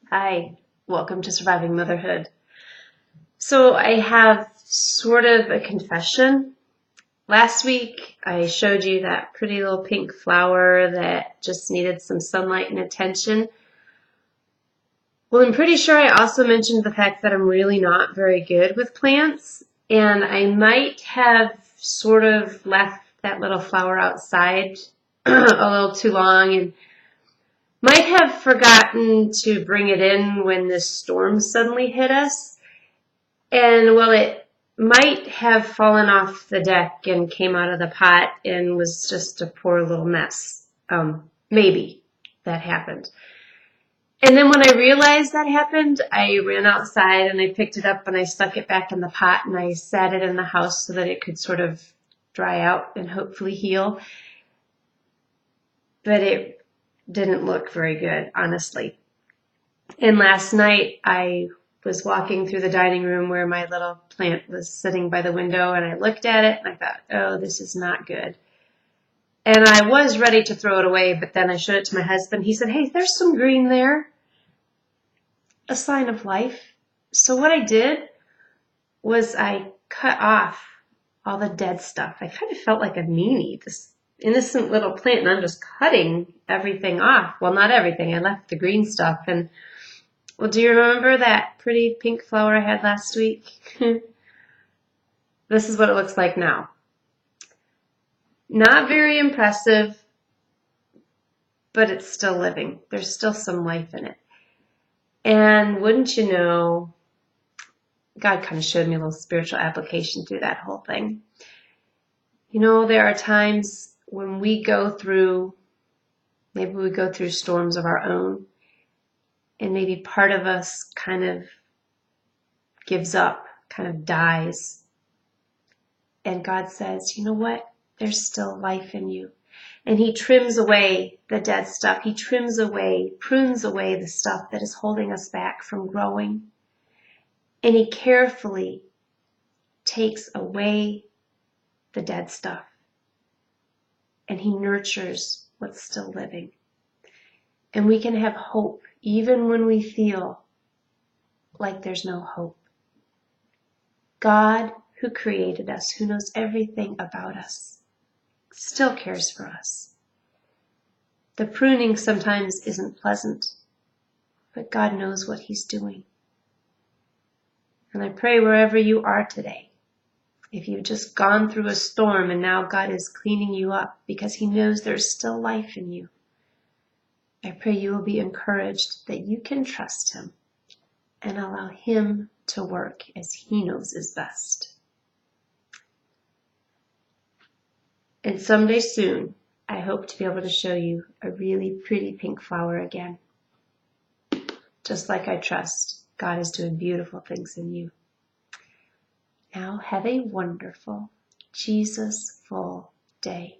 Hi, welcome to Surviving Motherhood. So I have sort of a confession. Last week I showed you that pretty little pink flower that just needed some sunlight and attention. Well, I'm pretty sure I also mentioned the fact that I'm really not very good with plants, and I might have sort of left that little flower outside a little too long and might have forgotten to bring it in when this storm suddenly hit us. And well, it might have fallen off the deck and came out of the pot and was just a poor little mess. Maybe that happened. And then when I realized that happened, I ran outside and I picked it up and I stuck it back in the pot and I sat it in the house so that it could sort of dry out and hopefully heal. But it didn't look very good, honestly. And last night I was walking through the dining room where my little plant was sitting by the window, and I looked at it and I thought, oh, this is not good. And I was ready to throw it away, but then I showed it to my husband. He said, hey, there's some green there, a sign of life. So what I did was I cut off all the dead stuff. I kind of felt like a meanie, this innocent little plant, and I'm just cutting everything off. Well, not everything. I left the green stuff. And well, do you remember that pretty pink flower I had last week? This is what it looks like now. Not very impressive, but it's still living. There's still some life in it. And wouldn't you know, God kind of showed me a little spiritual application through that whole thing. You know, there are times when maybe we go through storms of our own, and maybe part of us kind of gives up, kind of dies. And God says, you know what? There's still life in you. And he trims away the dead stuff. He prunes away the stuff that is holding us back from growing. And he carefully takes away the dead stuff. And he nurtures what's still living. And we can have hope even when we feel like there's no hope. God, who created us, who knows everything about us, still cares for us. The pruning sometimes isn't pleasant, but God knows what he's doing. And I pray wherever you are today, if you've just gone through a storm and now God is cleaning you up because he knows there's still life in you, I pray you will be encouraged that you can trust him and allow him to work as he knows is best. And someday soon, I hope to be able to show you a really pretty pink flower again. Just like I trust God is doing beautiful things in you. Now have a wonderful, Jesus-full day.